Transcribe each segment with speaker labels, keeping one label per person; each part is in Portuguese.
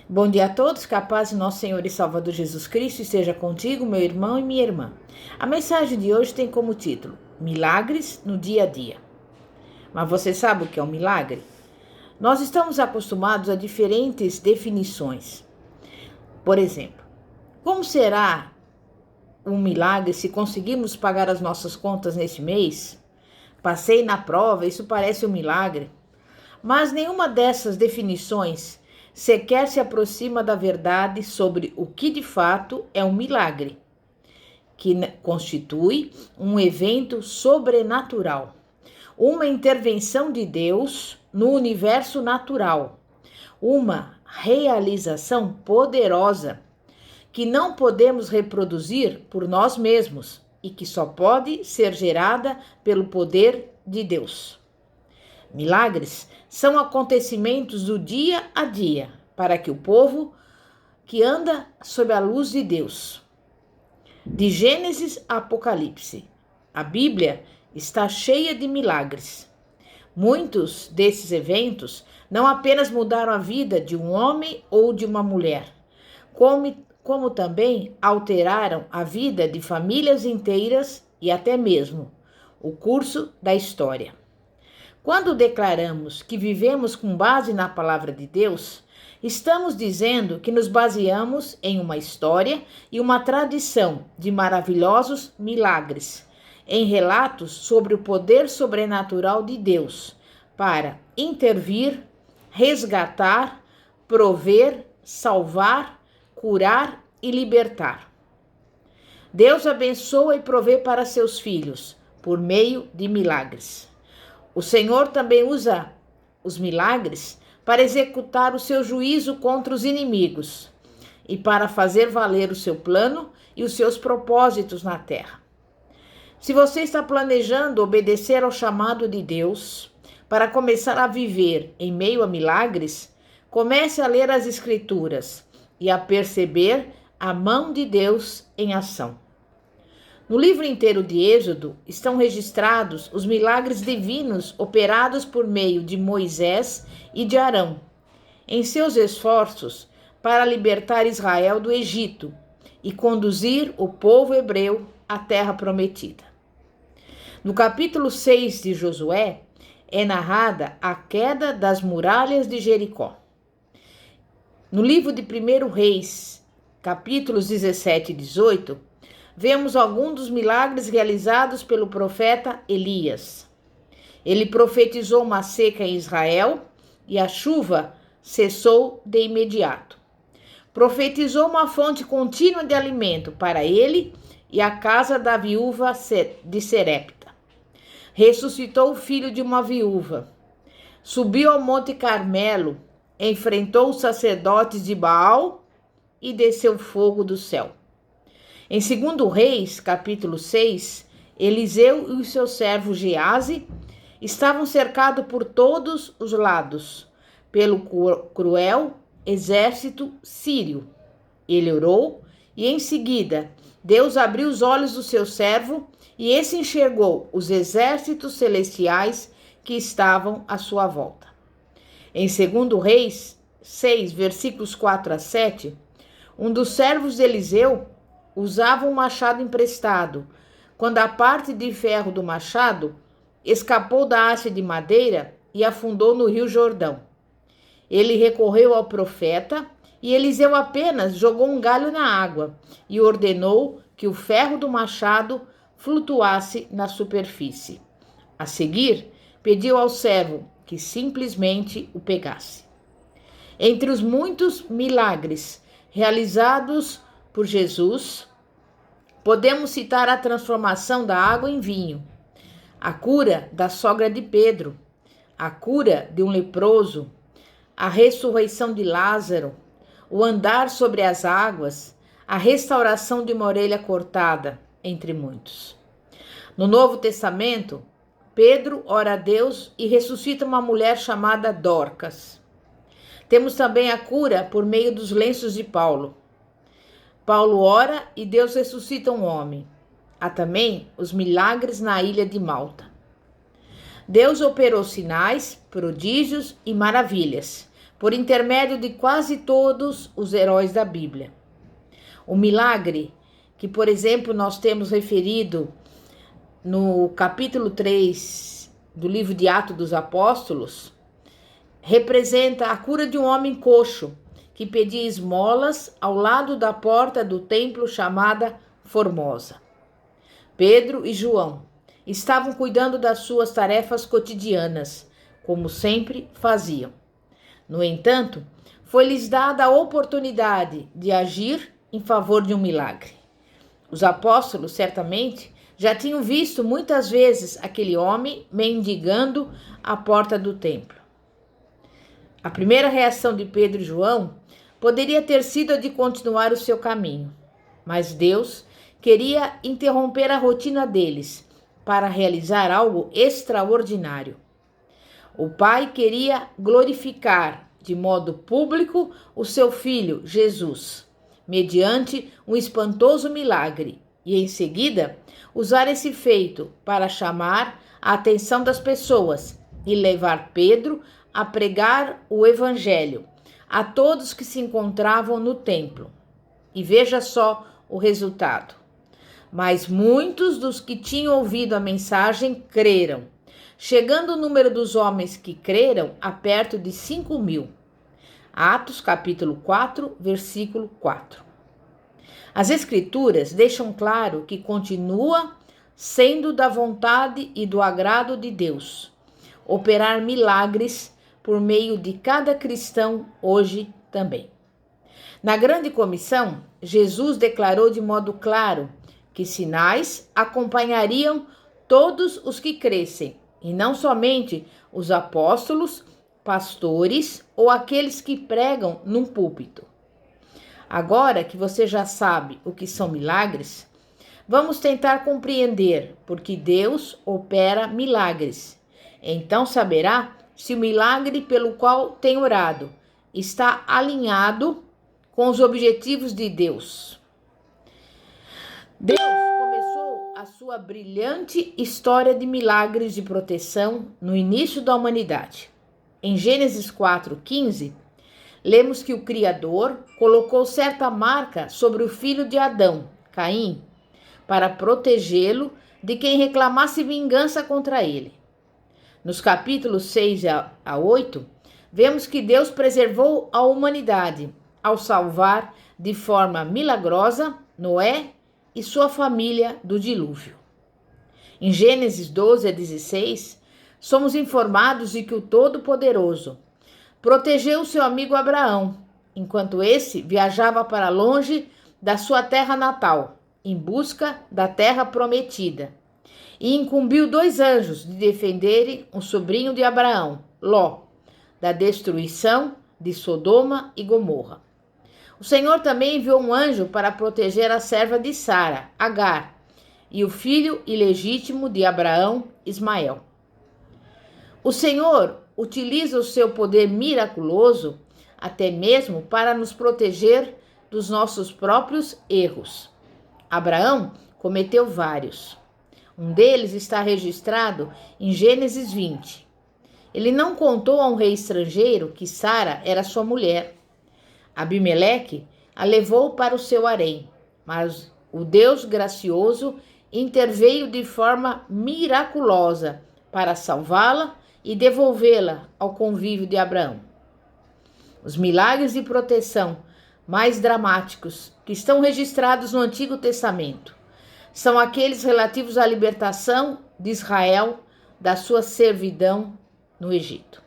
Speaker 1: Bom dia a todos, que a paz de nosso Senhor e Salvador Jesus Cristo esteja contigo, meu irmão e minha irmã. A mensagem de hoje tem como título, Milagres no dia a dia. Mas você sabe o que é um milagre? Nós estamos acostumados a diferentes definições. Por exemplo, como será um milagre se conseguirmos pagar as nossas contas neste mês? Passei na prova, isso parece um milagre. Mas nenhuma dessas definições sequer se aproxima da verdade sobre o que de fato é um milagre, que constitui um evento sobrenatural, uma intervenção de Deus no universo natural, uma realização poderosa que não podemos reproduzir por nós mesmos e que só pode ser gerada pelo poder de Deus. Milagres são acontecimentos do dia a dia para que o povo que anda sob a luz de Deus. De Gênesis a Apocalipse, a Bíblia está cheia de milagres. Muitos desses eventos não apenas mudaram a vida de um homem ou de uma mulher, como também alteraram a vida de famílias inteiras e até mesmo o curso da história. Quando declaramos que vivemos com base na palavra de Deus, estamos dizendo que nos baseamos em uma história e uma tradição de maravilhosos milagres, em relatos sobre o poder sobrenatural de Deus para intervir, resgatar, prover, salvar, curar e libertar. Deus abençoa e provê para seus filhos por meio de milagres. O Senhor também usa os milagres para executar o seu juízo contra os inimigos e para fazer valer o seu plano e os seus propósitos na terra. Se você está planejando obedecer ao chamado de Deus para começar a viver em meio a milagres, comece a ler as Escrituras e a perceber a mão de Deus em ação. No livro inteiro de Êxodo estão registrados os milagres divinos operados por meio de Moisés e de Arão, em seus esforços para libertar Israel do Egito e conduzir o povo hebreu à terra prometida. No capítulo 6 de Josué é narrada a queda das muralhas de Jericó. No livro de 1 Reis, capítulos 17 e 18, vemos alguns dos milagres realizados pelo profeta Elias. Ele profetizou uma seca em Israel e a chuva cessou de imediato. Profetizou uma fonte contínua de alimento para ele e a casa da viúva de Serepta. Ressuscitou o filho de uma viúva. Subiu ao Monte Carmelo, enfrentou os sacerdotes de Baal e desceu fogo do céu. Em 2 Reis, capítulo 6, Eliseu e o seu servo Geazi estavam cercados por todos os lados pelo cruel exército sírio. Ele orou e, em seguida, Deus abriu os olhos do seu servo e esse enxergou os exércitos celestiais que estavam à sua volta. Em 2 Reis 6, versículos 4 a 7, um dos servos de Eliseu usava um machado emprestado, quando a parte de ferro do machado escapou da haste de madeira e afundou no rio Jordão. Ele recorreu ao profeta e Eliseu apenas jogou um galho na água e ordenou que o ferro do machado flutuasse na superfície. A seguir, pediu ao servo que simplesmente o pegasse. Entre os muitos milagres realizados por Jesus, podemos citar a transformação da água em vinho, a cura da sogra de Pedro, a cura de um leproso, a ressurreição de Lázaro, o andar sobre as águas, a restauração de uma orelha cortada, entre muitos. No Novo Testamento, Pedro ora a Deus e ressuscita uma mulher chamada Dorcas. Temos também a cura por meio dos lenços de Paulo. Paulo ora e Deus ressuscita um homem. Há também os milagres na ilha de Malta. Deus operou sinais, prodígios e maravilhas por intermédio de quase todos os heróis da Bíblia. O milagre que, por exemplo, nós temos referido no capítulo 3 do livro de Atos dos Apóstolos, representa a cura de um homem coxo que pedia esmolas ao lado da porta do templo chamada Formosa. Pedro e João estavam cuidando das suas tarefas cotidianas, como sempre faziam. No entanto, foi-lhes dada a oportunidade de agir em favor de um milagre. Os apóstolos, certamente, já tinham visto muitas vezes aquele homem mendigando à porta do templo. A primeira reação de Pedro e João poderia ter sido a de continuar o seu caminho, mas Deus queria interromper a rotina deles para realizar algo extraordinário. O Pai queria glorificar de modo público o seu Filho, Jesus, mediante um espantoso milagre, e em seguida usar esse feito para chamar a atenção das pessoas e levar Pedro a pregar o Evangelho a todos que se encontravam no templo. E veja só o resultado. Mas muitos dos que tinham ouvido a mensagem creram, chegando o número dos homens que creram a perto de 5.000. Atos capítulo 4, versículo 4. As Escrituras deixam claro que continua sendo da vontade e do agrado de Deus operar milagres por meio de cada cristão hoje também. Na grande comissão, Jesus declarou de modo claro que sinais acompanhariam todos os que crescem, e não somente os apóstolos, pastores ou aqueles que pregam num púlpito. Agora que você já sabe o que são milagres, vamos tentar compreender por que Deus opera milagres. Então saberá se o milagre pelo qual tem orado está alinhado com os objetivos de Deus. Deus começou a sua brilhante história de milagres de proteção no início da humanidade. Em Gênesis 4:15, lemos que o Criador colocou certa marca sobre o filho de Adão, Caim, para protegê-lo de quem reclamasse vingança contra ele. Nos capítulos 6 a 8, vemos que Deus preservou a humanidade ao salvar de forma milagrosa Noé e sua família do dilúvio. Em Gênesis 12 a 16, somos informados de que o Todo-Poderoso protegeu seu amigo Abraão, enquanto esse viajava para longe da sua terra natal, em busca da terra prometida, e incumbiu 2 anjos de defenderem o sobrinho de Abraão, Ló, da destruição de Sodoma e Gomorra. O Senhor também enviou um anjo para proteger a serva de Sara, Agar, e o filho ilegítimo de Abraão, Ismael. O Senhor utiliza o seu poder miraculoso até mesmo para nos proteger dos nossos próprios erros. Abraão cometeu vários. Um deles está registrado em Gênesis 20. Ele não contou a um rei estrangeiro que Sara era sua mulher. Abimeleque a levou para o seu harém, mas o Deus gracioso interveio de forma miraculosa para salvá-la e devolvê-la ao convívio de Abraão. Os milagres de proteção mais dramáticos que estão registrados no Antigo Testamento são aqueles relativos à libertação de Israel da sua servidão no Egito.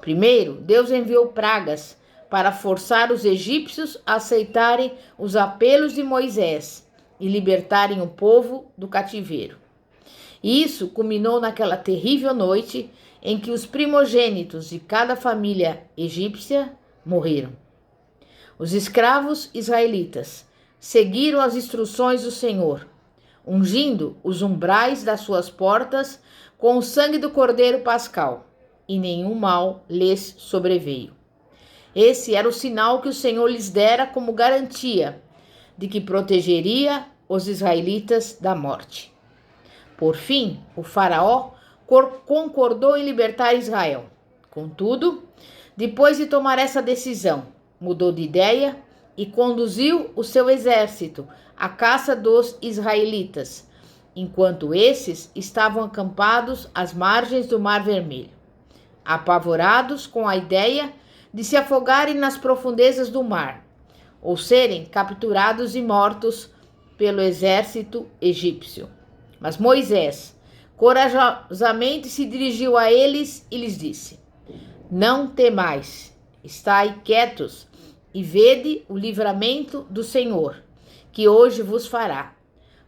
Speaker 1: Primeiro, Deus enviou pragas para forçar os egípcios a aceitarem os apelos de Moisés e libertarem o povo do cativeiro. E isso culminou naquela terrível noite em que os primogênitos de cada família egípcia morreram. Os escravos israelitas seguiram as instruções do Senhor, ungindo os umbrais das suas portas com o sangue do Cordeiro Pascal, e nenhum mal lhes sobreveio. Esse era o sinal que o Senhor lhes dera como garantia de que protegeria os israelitas da morte. Por fim, o faraó concordou em libertar Israel. Contudo, Depois de tomar essa decisão, mudou de ideia e conduziu o seu exército à caça dos israelitas, enquanto esses estavam acampados às margens do Mar Vermelho, apavorados com a ideia de se afogarem nas profundezas do mar, ou serem capturados e mortos pelo exército egípcio. Mas Moisés corajosamente se dirigiu a eles e lhes disse: Não temais, estai quietos e vede o livramento do Senhor, que hoje vos fará.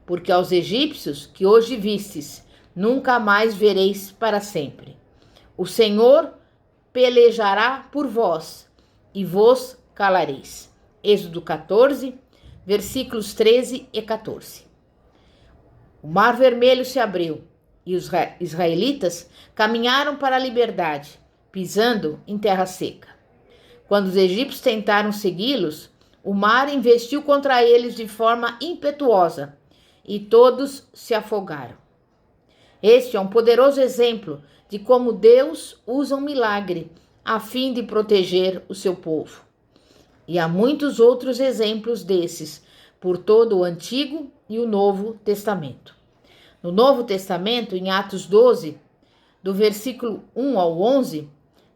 Speaker 1: Porque aos egípcios que hoje vistes, nunca mais vereis para sempre. O Senhor pelejará por vós e vos calareis. Êxodo 14, versículos 13 e 14. O Mar Vermelho se abriu e os israelitas caminharam para a liberdade, pisando em terra seca. Quando os egípcios tentaram segui-los, o mar investiu contra eles de forma impetuosa e todos se afogaram. Este é um poderoso exemplo de como Deus usa um milagre a fim de proteger o seu povo. E há muitos outros exemplos desses por todo o Antigo e o Novo Testamento. No Novo Testamento, em Atos 12, do versículo 1 ao 11,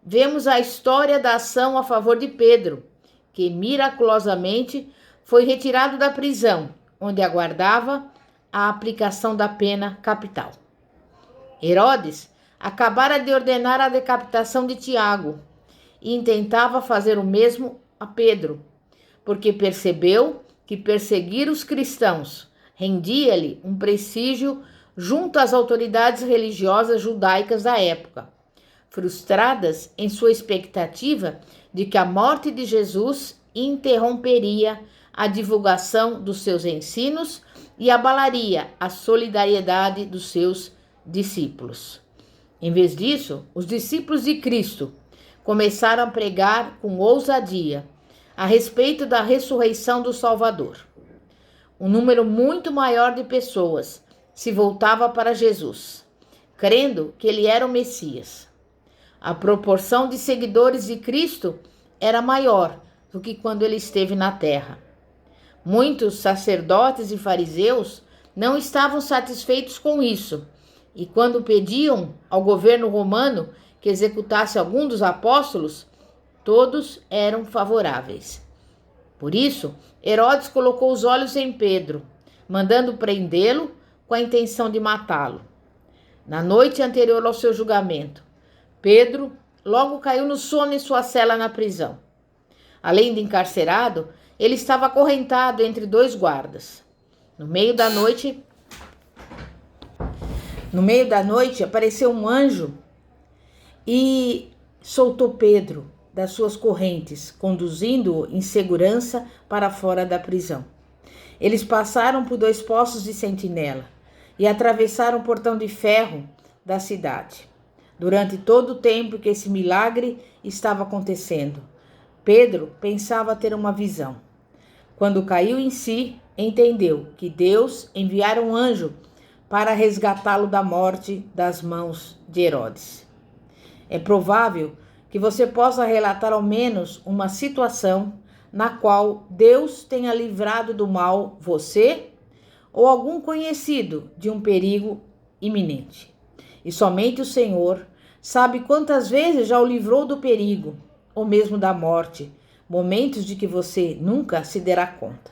Speaker 1: vemos a história da ação a favor de Pedro, que miraculosamente foi retirado da prisão, onde aguardava a aplicação da pena capital. Herodes acabara de ordenar a decapitação de Tiago e intentava fazer o mesmo a Pedro, porque percebeu que perseguir os cristãos rendia-lhe um prestígio junto às autoridades religiosas judaicas da época, frustradas em sua expectativa de que a morte de Jesus interromperia a divulgação dos seus ensinos e abalaria a solidariedade dos seus discípulos. Em vez disso, os discípulos de Cristo começaram a pregar com ousadia a respeito da ressurreição do Salvador. Um número muito maior de pessoas se voltava para Jesus, crendo que ele era o Messias. A proporção de seguidores de Cristo era maior do que quando ele esteve na terra. Muitos sacerdotes e fariseus não estavam satisfeitos com isso, e quando pediam ao governo romano que executasse algum dos apóstolos, todos eram favoráveis. Por isso, Herodes colocou os olhos em Pedro, mandando prendê-lo com a intenção de matá-lo. Na noite anterior ao seu julgamento, Pedro logo caiu no sono em sua cela na prisão. Além de encarcerado, ele estava acorrentado entre dois guardas. No meio da noite apareceu um anjo e soltou Pedro das suas correntes, conduzindo-o em segurança para fora da prisão. Eles passaram por 2 postos de sentinela e atravessaram o portão de ferro da cidade. Durante todo o tempo que esse milagre estava acontecendo, Pedro pensava ter uma visão. Quando caiu em si, entendeu que Deus enviara um anjo para resgatá-lo da morte das mãos de Herodes. É provável que você possa relatar ao menos uma situação na qual Deus tenha livrado do mal você ou algum conhecido de um perigo iminente. E somente o Senhor sabe quantas vezes já o livrou do perigo ou mesmo da morte, momentos de que você nunca se dará conta.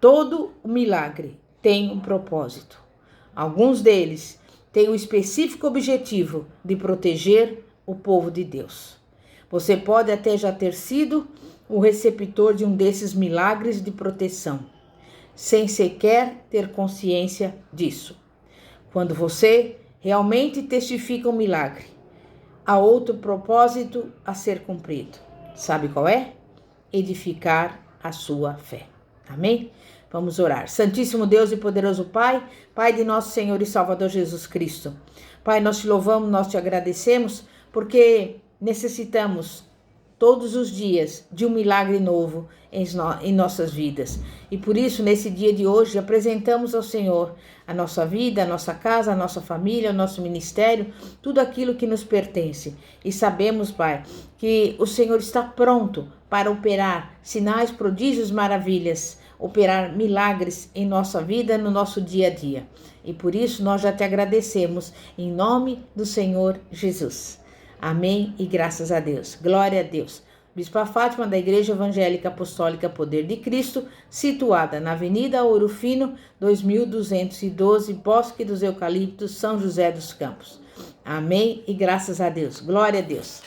Speaker 1: Todo o milagre tem um propósito. Alguns deles têm o específico objetivo de proteger o povo de Deus. Você pode até já ter sido o receptor de um desses milagres de proteção, sem sequer ter consciência disso. Quando você realmente testifica um milagre, há outro propósito a ser cumprido. Sabe qual é? Edificar a sua fé. Amém? Vamos orar. Santíssimo Deus e poderoso Pai, Pai de nosso Senhor e Salvador Jesus Cristo. Pai, nós te louvamos, nós te agradecemos, porque necessitamos todos os dias de um milagre novo em nossas vidas. E por isso, nesse dia de hoje, apresentamos ao Senhor a nossa vida, a nossa casa, a nossa família, o nosso ministério, tudo aquilo que nos pertence. E sabemos, Pai, que o Senhor está pronto para operar sinais, prodígios, maravilhas, operar milagres em nossa vida, no nosso dia a dia. E por isso nós já te agradecemos, em nome do Senhor Jesus. Amém e graças a Deus. Glória a Deus. Bispa Fátima, da Igreja Evangélica Apostólica Poder de Cristo, situada na Avenida Ouro Fino, 2212, Bosque dos Eucaliptos, São José dos Campos. Amém e graças a Deus. Glória a Deus.